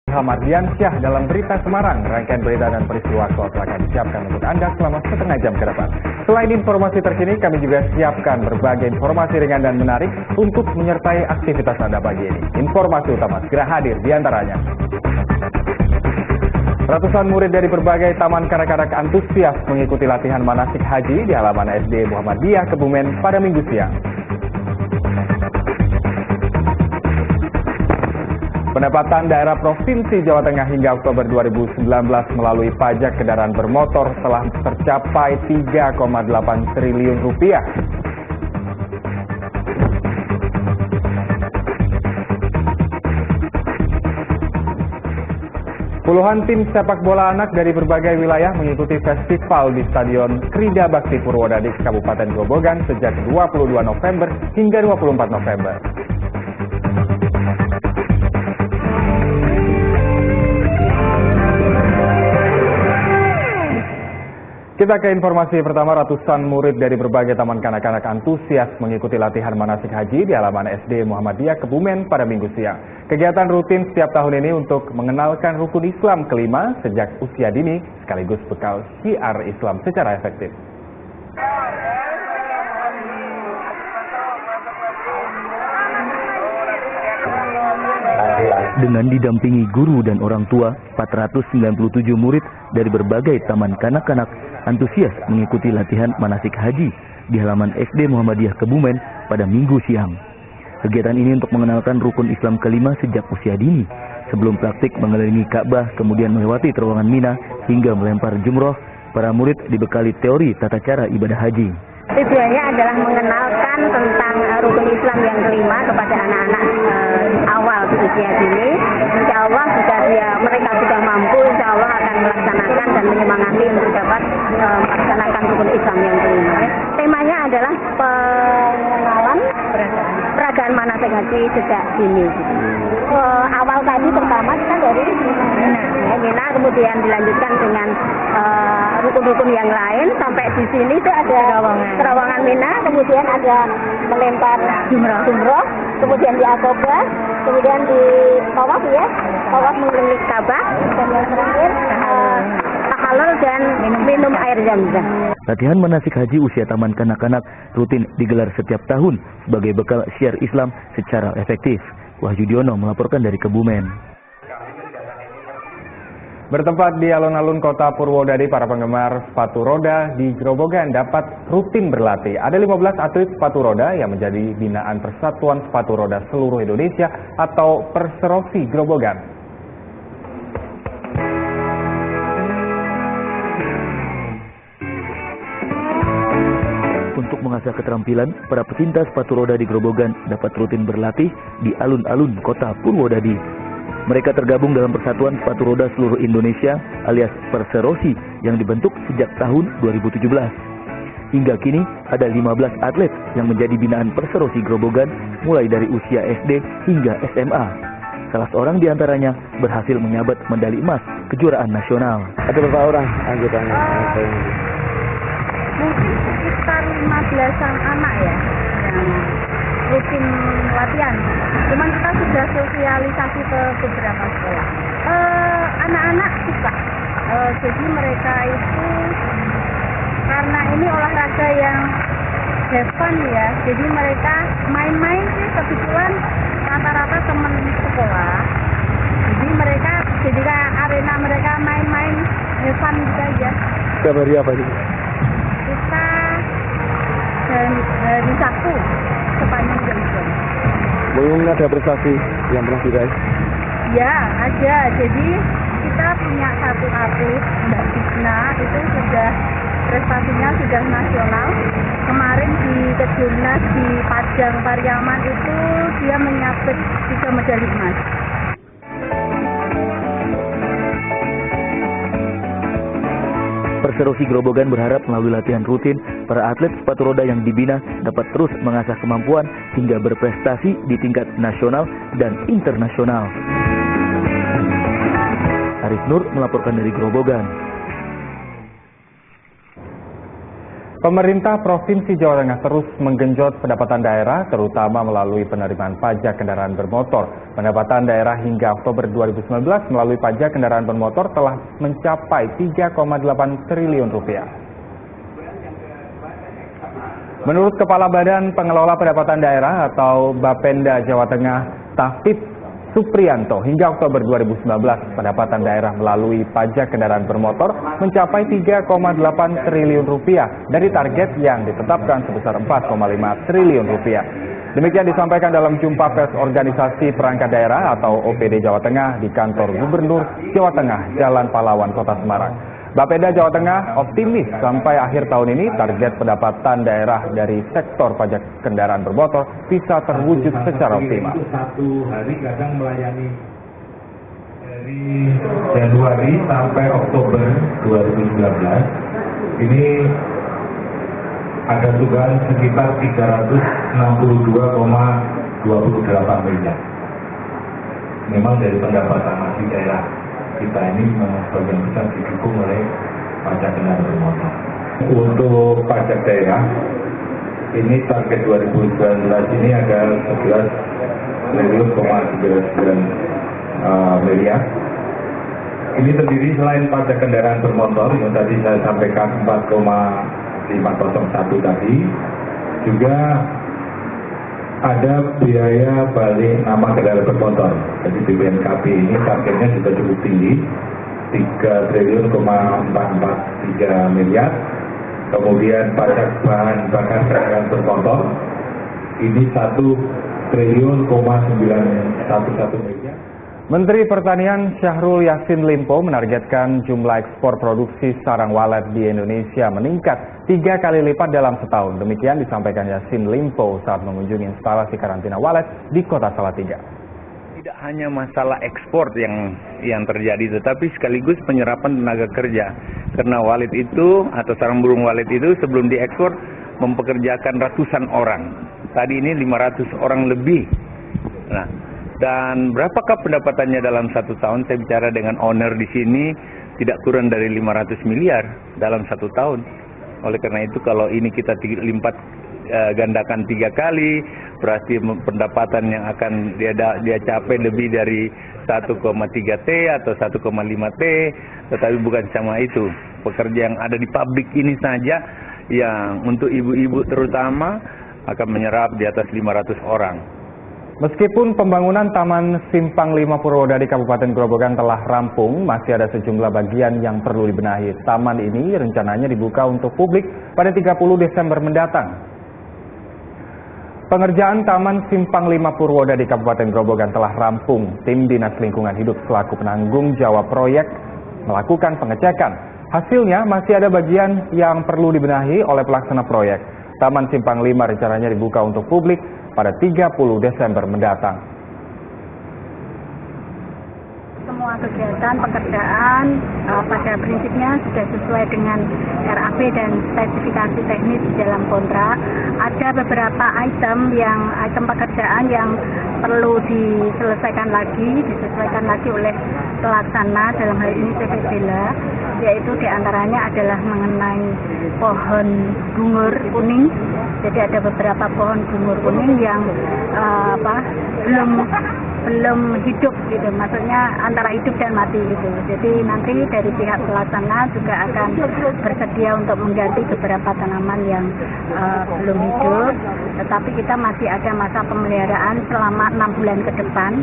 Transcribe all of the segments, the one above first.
Mardiansyah dalam Berita Semarang. Rangkaian berita dan peristiwa aktual akan disiapkan untuk Anda selama setengah jam ke depan. Selain informasi terkini, kami juga siapkan berbagai informasi ringan dan menarik untuk menyertai aktivitas Anda pagi ini. Informasi utama segera hadir di antaranya. Ratusan murid dari berbagai taman kanak-kanak antusias mengikuti latihan manasik haji di halaman SD Muhammadiyah Kebumen pada Minggu siang. Pendapatan daerah Provinsi Jawa Tengah hingga Oktober 2019 melalui pajak kendaraan bermotor telah tercapai 3,8 triliun rupiah. Puluhan tim sepak bola anak dari berbagai wilayah mengikuti festival di Stadion Krida Bakti Purwodadi, Kabupaten Grobogan sejak 22 November hingga 24 November. Kita ke informasi pertama. Ratusan murid dari berbagai taman kanak-kanak antusias mengikuti latihan manasik haji di halaman SD Muhammadiyah Kebumen pada Minggu siang. Kegiatan rutin setiap tahun ini untuk mengenalkan rukun Islam kelima sejak usia dini, sekaligus bekal syiar Islam secara efektif. Dengan didampingi guru dan orang tua, 497 murid dari berbagai taman kanak-kanak antusias mengikuti latihan manasik haji di halaman SD Muhammadiyah Kebumen pada Minggu siang. Kegiatan ini untuk mengenalkan rukun Islam kelima sejak usia dini. Sebelum praktik mengelilingi Ka'bah, kemudian melewati terowongan Mina hingga melempar jumroh, para murid dibekali teori tata cara ibadah haji. Tujuannya adalah mengenalkan tentang rukun Islam yang kelima kepada anak-anak awal usia dini. Insya Allah jika mereka sudah mampu, insya Allah akan melaksanakan dan menyemangati untuk dapat melaksanakan rukun Islam yang kelima. Temanya adalah pengenalan peragaan manasik haji sejak dini. Awal tadi pertama kita dari Mina, kemudian dilanjutkan dengan rukun-rukun yang lain sampai di sini itu ada terowongan Mina, kemudian ada melempar jumroh, kemudian di Aqobah, kemudian di tawaf mengelilingi Ka'bah, dan yang terakhir tahalul dan minum air Zam-Zam. Latihan manasik haji usia taman kanak-kanak rutin digelar setiap tahun sebagai bekal syiar Islam secara efektif. Wahyu Diono melaporkan dari Kebumen. Bertempat di alun-alun kota Purwodadi, para penggemar sepatu roda di Grobogan dapat rutin berlatih. Ada 15 atlet sepatu roda yang menjadi binaan Persatuan Sepatu Roda Seluruh Indonesia atau Perserosi Grobogan. Untuk mengasah keterampilan, para pecinta sepatu roda di Grobogan dapat rutin berlatih di alun-alun kota Purwodadi. Mereka tergabung dalam Persatuan Sepatu Roda Seluruh Indonesia alias Perserosi yang dibentuk sejak tahun 2017. Hingga kini ada 15 atlet yang menjadi binaan Perserosi Grobogan mulai dari usia SD hingga SMA. Salah seorang diantaranya berhasil menyabet medali emas kejuaraan nasional. Ada berapa orang anggotanya? Mungkin sekitar 15-an anak ya yang rutin latihan. Cuman kita sudah sosialisasi ke beberapa sekolah. Anak-anak suka. Jadi mereka itu karena ini olahraga yang have fun ya. Jadi mereka main-main sih kebetulan rata-rata teman sekolah. Jadi mereka jadi kayak arena mereka main-main have fun gitu aja. Setiap hari apa sih? Kita hari Sabtu sepanjang jam. Mungkin ada prestasi yang pernah diraih? Ya, ada. Jadi kita punya satu atlet, Mbak Tisna, itu sudah prestasinya sudah nasional. Kemarin di Kejurnas di Padang Pariaman itu dia menyabet 3 medali emas. Perserosi Grobogan berharap melalui latihan rutin, para atlet sepatu roda yang dibina dapat terus mengasah kemampuan hingga berprestasi di tingkat nasional dan internasional. Arif Nur melaporkan dari Grobogan. Pemerintah Provinsi Jawa Tengah terus menggenjot pendapatan daerah, terutama melalui penerimaan pajak kendaraan bermotor. Pendapatan daerah hingga Oktober 2019 melalui pajak kendaraan bermotor telah mencapai 3,8 triliun rupiah. Menurut Kepala Badan Pengelola Pendapatan Daerah atau Bapenda Jawa Tengah, Tafid Supriyanto, hingga Oktober 2019, pendapatan daerah melalui pajak kendaraan bermotor mencapai 3,8 triliun rupiah dari target yang ditetapkan sebesar 4,5 triliun rupiah. Demikian disampaikan dalam jumpa pers organisasi perangkat daerah atau OPD Jawa Tengah di kantor Gubernur Jawa Tengah, Jalan Pahlawan, Kota Semarang. Bapeda Jawa Tengah optimis sampai akhir tahun ini target pendapatan daerah dari sektor pajak kendaraan bermotor bisa terwujud secara optimal. Satu hari kadang melayani dari Januari sampai Oktober 2019 ini ada tunggakan sekitar 362,28 miliar. Memang dari pendapatan masih daerah kita ini memang sebagian besar didukung oleh pajak kendaraan bermotor. Untuk pajak daerah, ini target 2019 ini ada 11 triliun 99 miliar. Ini terdiri selain pajak kendaraan bermotor yang tadi saya sampaikan 4,501 tadi, juga ada biaya balik nama kendaraan bermotor. Jadi BPNKB ini targetnya juga cukup tinggi, 3 triliun 443 miliar. Kemudian pajak bahan bakar kendaraan bermotor ini 1 triliun 911 miliar. Menteri Pertanian Syahrul Yassin Limpo menargetkan jumlah ekspor produksi sarang walet di Indonesia meningkat 3 kali lipat dalam setahun. Demikian disampaikan Yassin Limpo saat mengunjungi instalasi karantina walet di Kota Salatiga. Tidak hanya masalah ekspor yang terjadi, tetapi sekaligus penyerapan tenaga kerja. Karena walet itu atau sarang burung walet itu sebelum diekspor mempekerjakan ratusan orang. Tadi ini 500 orang lebih. Nah, dan berapakah pendapatannya dalam 1 tahun? Saya bicara dengan owner di sini, tidak kurang dari 500 miliar dalam 1 tahun. Oleh karena itu kalau ini kita lipat gandakan 3 kali, berarti pendapatan yang akan dia capai lebih dari 1,3 T atau 1,5 T. Tetapi bukan sama itu. Pekerja yang ada di pabrik ini saja yang untuk ibu-ibu terutama akan menyerap di atas 500 orang. Meskipun pembangunan Taman Simpang 5 Purwodadi Kabupaten Grobogan telah rampung, masih ada sejumlah bagian yang perlu dibenahi. Taman ini rencananya dibuka untuk publik pada 30 Desember mendatang. Pengerjaan Taman Simpang 5 Purwodadi Kabupaten Grobogan telah rampung. Tim Dinas Lingkungan Hidup selaku penanggung jawab proyek melakukan pengecekan. Hasilnya masih ada bagian yang perlu dibenahi oleh pelaksana proyek. Taman Simpang 5 rencananya dibuka untuk publik pada 30 Desember mendatang. Semua kegiatan pekerjaan pada prinsipnya sudah sesuai dengan RAP dan spesifikasi teknis di dalam kontrak. Ada beberapa item pekerjaan yang perlu disesuaikan lagi oleh pelaksana, dalam hal ini CV Bela, yaitu diantaranya adalah mengenai pohon bungur kuning. Jadi ada beberapa pohon bungur kuning yang belum hidup gitu, maksudnya antara hidup dan mati gitu. Jadi nanti dari pihak pelaksana juga akan bersedia untuk mengganti beberapa tanaman yang belum hidup, tetapi kita masih ada masa pemeliharaan selama 6 bulan ke depan.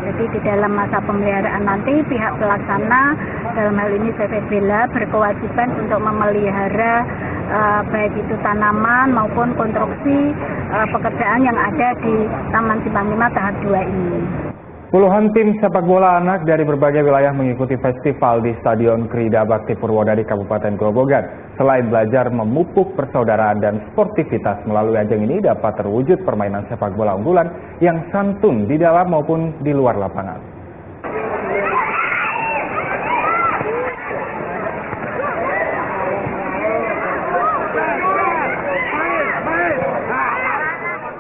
Jadi di dalam masa pemeliharaan nanti pihak pelaksana, dalam hal ini CV Bela, berkewajiban untuk memelihara baik itu tanaman maupun konstruksi pekerjaan yang ada di Taman Simpang 5 tahap 2 ini. Puluhan tim sepak bola anak dari berbagai wilayah mengikuti festival di Stadion Krida Bakti Purwodadi Kabupaten Grobogan. Selain belajar memupuk persaudaraan dan sportivitas, melalui ajang ini dapat terwujud permainan sepak bola unggulan yang santun di dalam maupun di luar lapangan.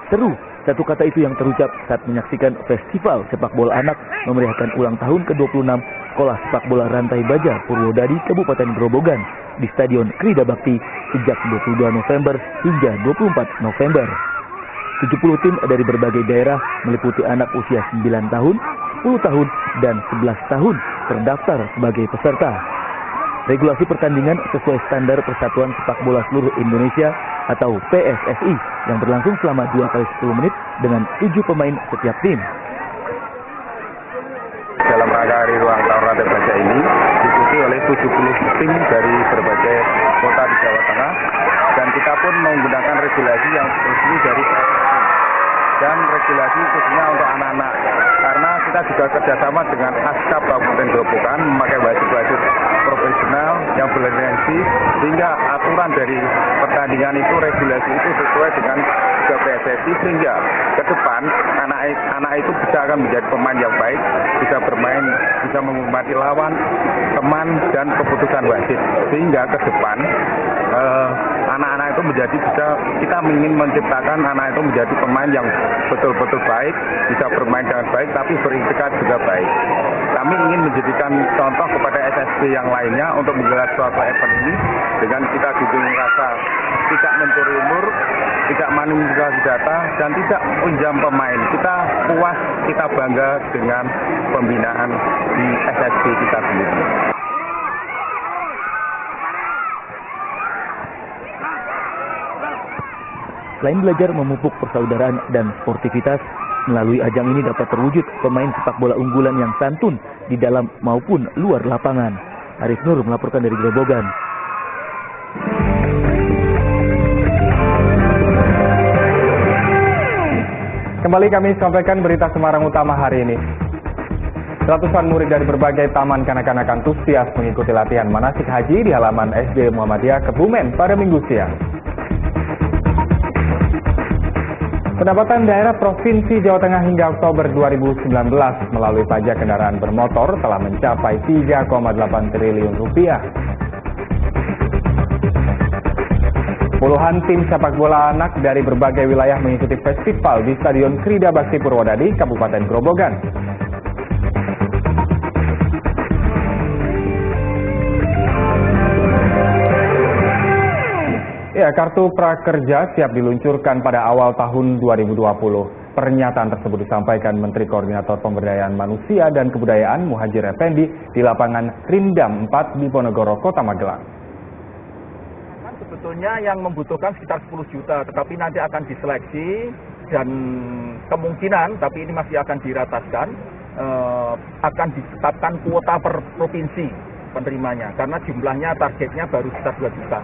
Seru, satu kata itu yang terucap saat menyaksikan festival sepak bola anak memeriahkan ulang tahun ke-26 Sekolah Sepak Bola Rantai Baja Purwodadi Kabupaten Grobogan. di Stadion Krida Bakti sejak 22 November hingga 24 November. 70 tim dari berbagai daerah meliputi anak usia 9 tahun, 10 tahun, dan 11 tahun terdaftar sebagai peserta. Regulasi pertandingan sesuai standar Persatuan Sepak Bola Seluruh Indonesia atau PSSI yang berlangsung selama 2 kali 10 menit dengan 7 pemain setiap tim. Dalam rangka Hari Ulang Tahun Rada Baja ini diikuti oleh 70 tim dari berbagai kota di Jawa Tengah, dan kita pun menggunakan regulasi yang resmi dari PSSI dan regulasi khususnya untuk anak-anak, karena kita juga kerjasama dengan Askap Kabupaten Grobogan memakai wasit-wasit profesional yang berlisensi, sehingga aturan dari pertandingan itu, regulasi itu sesuai dengan PSSI, sehingga ke depan anak itu bisa akan menjadi pemain yang baik, bisa bermain, bisa menghormati lawan, teman, dan keputusan wasit, sehingga ke depan anak-anak itu menjadi kita ingin menciptakan anak itu menjadi pemain yang betul-betul baik, bisa bermain dengan baik, tapi berintegritas juga baik. Kami ingin menjadikan contoh kepada SSB yang lainnya untuk menggelar suatu event ini dengan kita junjung rasa tidak mencuri umur, tidak manipulasi data, dan tidak pinjam pemain. Kita puas, kita bangga dengan pembinaan di SSB kita sendiri. Selain belajar memupuk persaudaraan dan sportivitas, melalui ajang ini dapat terwujud pemain sepak bola unggulan yang santun di dalam maupun luar lapangan. Arif Nur melaporkan dari Grobogan. Kembali kami sampaikan berita Semarang Utama hari ini. Ratusan murid dari berbagai taman kanak-kanak antusias mengikuti latihan manasik haji di halaman SD Muhammadiyah Kebumen pada Minggu siang. Pendapatan daerah Provinsi Jawa Tengah hingga Oktober 2019 melalui pajak kendaraan bermotor telah mencapai 3,8 triliun rupiah. Puluhan tim sepak bola anak dari berbagai wilayah mengikuti festival di Stadion Krida Bakti Purwodadi, Kabupaten Grobogan. Ya, kartu prakerja siap diluncurkan pada awal tahun 2020. Pernyataan tersebut disampaikan Menteri Koordinator Pemberdayaan Manusia dan Kebudayaan Muhadjir Effendi di lapangan Rindam 4 di Ponorogo, Kota Magelang. Sebetulnya yang membutuhkan sekitar 10 juta, tetapi nanti akan diseleksi dan kemungkinan, tapi ini masih akan dirataskan, akan ditetapkan kuota per provinsi penerimanya, karena jumlahnya targetnya baru sekitar 2 juta.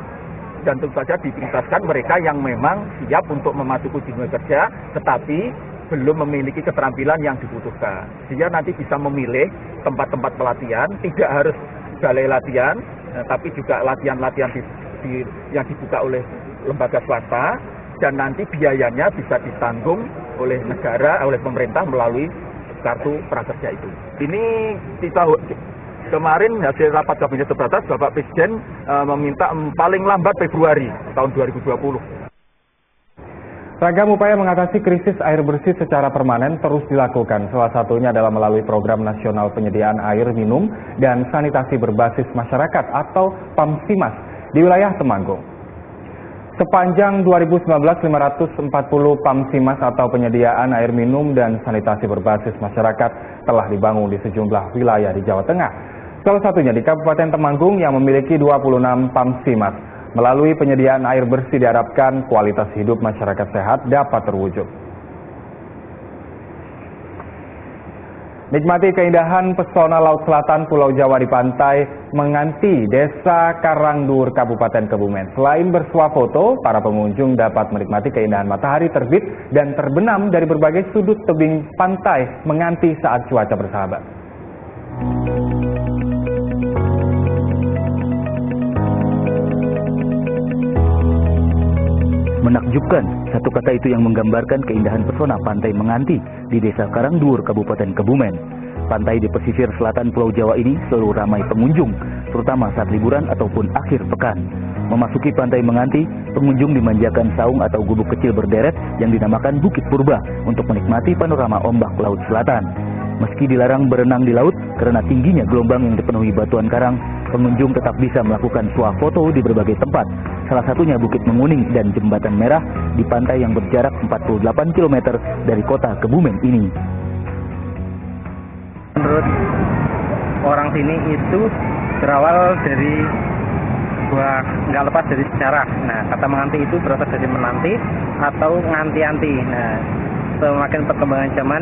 Dan tentu saja diprioritaskan mereka yang memang siap untuk memasuki dunia kerja, tetapi belum memiliki keterampilan yang dibutuhkan. Sehingga nanti bisa memilih tempat-tempat pelatihan, tidak harus balai latihan, tapi juga latihan-latihan yang dibuka oleh lembaga swasta, dan nanti biayanya bisa ditanggung oleh negara, oleh pemerintah melalui kartu prakerja itu. Ini kita kemarin hasil rapat kabinet terbatas, Bapak Presiden meminta paling lambat Februari tahun 2020. Ragam upaya mengatasi krisis air bersih secara permanen terus dilakukan. Salah satunya adalah melalui Program Nasional Penyediaan Air Minum dan Sanitasi Berbasis Masyarakat atau PAMSIMAS di wilayah Temanggung. Sepanjang 2019, 540 PAMSIMAS atau penyediaan air minum dan sanitasi berbasis masyarakat telah dibangun di sejumlah wilayah di Jawa Tengah. Salah satunya di Kabupaten Temanggung yang memiliki 26 PAMSIMAS. Melalui penyediaan air bersih diharapkan kualitas hidup masyarakat sehat dapat terwujud. Nikmati keindahan pesona Laut Selatan Pulau Jawa di pantai Menganti, Desa Karangdur, Kabupaten Kebumen. Selain bersuah foto, para pengunjung dapat menikmati keindahan matahari terbit dan terbenam dari berbagai sudut tebing pantai Menganti saat cuaca bersahabat. Menakjubkan, satu kata itu yang menggambarkan keindahan pesona pantai Menganti di Desa Karangdur, Kabupaten Kebumen. Pantai di pesisir selatan Pulau Jawa ini selalu ramai pengunjung, terutama saat liburan ataupun akhir pekan. Memasuki pantai Menganti, pengunjung dimanjakan saung atau gubuk kecil berderet yang dinamakan Bukit Purba untuk menikmati panorama ombak Laut Selatan. Meski dilarang berenang di laut karena tingginya gelombang yang dipenuhi batuan karang, pengunjung tetap bisa melakukan swafoto di berbagai tempat, salah satunya Bukit Menguning dan Jembatan Merah di pantai yang berjarak 48 km dari kota Kebumen ini. Menurut orang sini itu berawal dari nggak lepas dari sejarah. Nah, kata menganti itu berasal dari menanti atau nganti-anti. Nah, semakin perkembangan zaman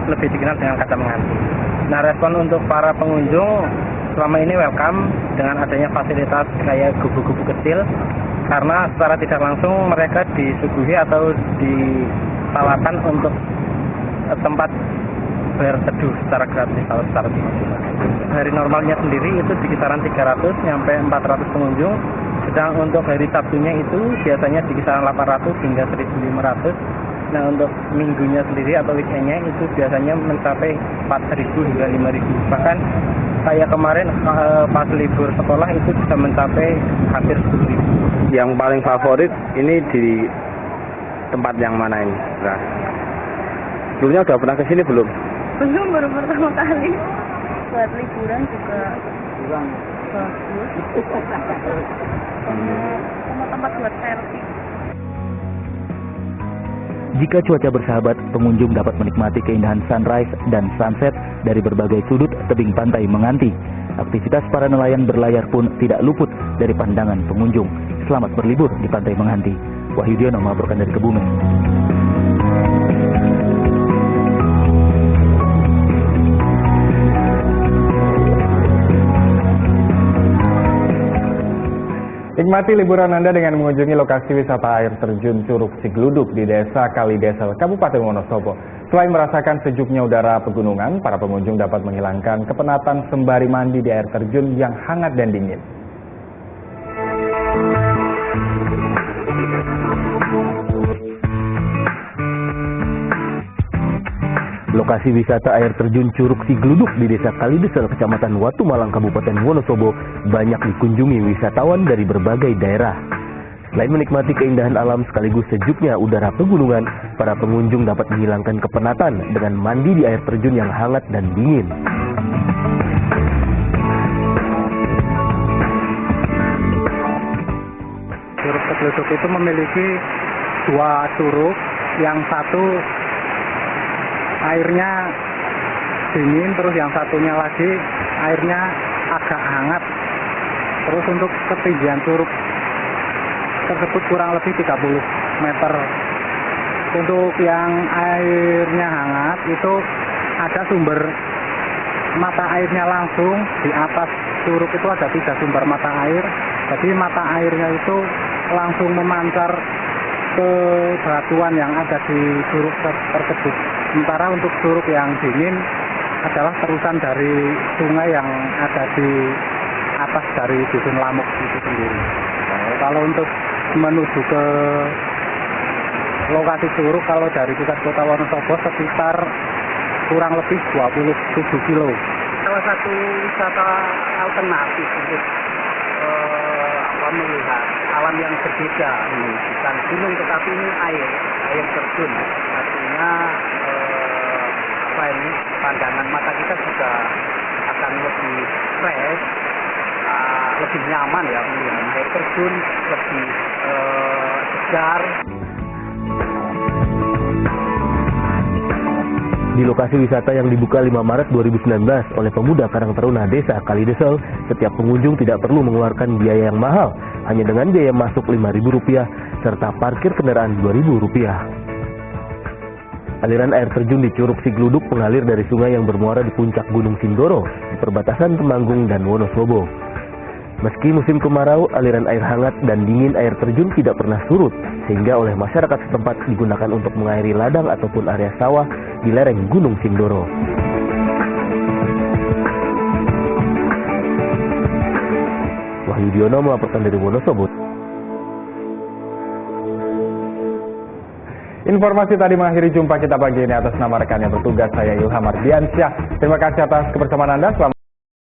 lebih dikenal dengan kata menganti. Nah, respon untuk para pengunjung selama ini welcome dengan adanya fasilitas kayak gubu-gubu kecil, karena secara tidak langsung mereka disuguhi atau ditawarkan untuk tempat berteduh secara gratis atau secara tiba-tiba. Hari normalnya sendiri itu di kisaran 300 sampai 400 pengunjung, sedang untuk hari Sabtunya itu biasanya di kisaran 800 hingga 1.500. Nah, untuk minggunya sendiri atau weekendnya itu biasanya mencapai 4.000 hingga 5.000. Bahkan kayak kemarin pas libur sekolah itu bisa mencapai hampir 10.000. Yang paling favorit ini di tempat yang mana ini? Nah, sebelumnya udah pernah kesini belum? Belum, baru pertama kali. Buat liburan juga bagus. Sama tempat buat selfie. Jika cuaca bersahabat, pengunjung dapat menikmati keindahan sunrise dan sunset dari berbagai sudut tebing pantai Menganti. Aktivitas para nelayan berlayar pun tidak luput dari pandangan pengunjung. Selamat berlibur di Pantai Menganti. Wahyu Diono melaporkan dari Kebumen. Nikmati liburan Anda dengan mengunjungi lokasi wisata air terjun Curug Cigluduk di Desa Kalidesel, Kabupaten Wonosobo. Selain merasakan sejuknya udara pegunungan, para pengunjung dapat menghilangkan kepenatan sembari mandi di air terjun yang hangat dan dingin. Lokasi wisata air terjun Curug Cigluduk di Desa Kalidesel, Kecamatan Watu Malang, Kabupaten Wonosobo banyak dikunjungi wisatawan dari berbagai daerah. Selain menikmati keindahan alam sekaligus sejuknya udara pegunungan, para pengunjung dapat menghilangkan kepenatan dengan mandi di air terjun yang hangat dan dingin. Curug Cigluduk itu memiliki dua curug, yang satu airnya dingin, terus yang satunya lagi airnya agak hangat. Terus untuk ketinggian curug tersebut kurang lebih 30 meter. Untuk yang airnya hangat itu ada sumber mata airnya langsung di atas curug itu ada 3 sumber mata air. Jadi mata airnya itu langsung memancar ke batuan yang ada di curug tersebut. Sementara untuk curug yang dingin adalah terusan dari sungai yang ada di atas dari Dusun Lamuk itu sendiri. Kalau untuk menuju ke lokasi curug, kalau dari pusat kota Wonosobo sekitar kurang lebih 27 kilo. Salah satu wisata alternatif untuk melihat alam yang berbeda, bukan gunung tetapi ini air terjun. Artinya pandangan mata kita juga akan lebih fresh, lebih nyaman ya melihat air terjun, lebih segar. Di lokasi wisata yang dibuka 5 Maret 2019 oleh pemuda Karang Taruna Desa Kalidesel, setiap pengunjung tidak perlu mengeluarkan biaya yang mahal, hanya dengan biaya masuk Rp5.000 serta parkir kendaraan Rp2.000. Aliran air terjun di Curug Cigluduk mengalir dari sungai yang bermuara di puncak Gunung Sindoro, di perbatasan Temanggung dan Wonosobo. Meski musim kemarau, aliran air hangat dan dingin air terjun tidak pernah surut, sehingga oleh masyarakat setempat digunakan untuk mengairi ladang ataupun area sawah di lereng Gunung Sindoro. Wahyu Diono melaporkan dari Wonosobo. Informasi tadi mengakhiri jumpa kita pagi ini. Atas nama rekan yang bertugas, saya Ilham Ardiansyah. Terima kasih atas kebersamaan Anda. Selamat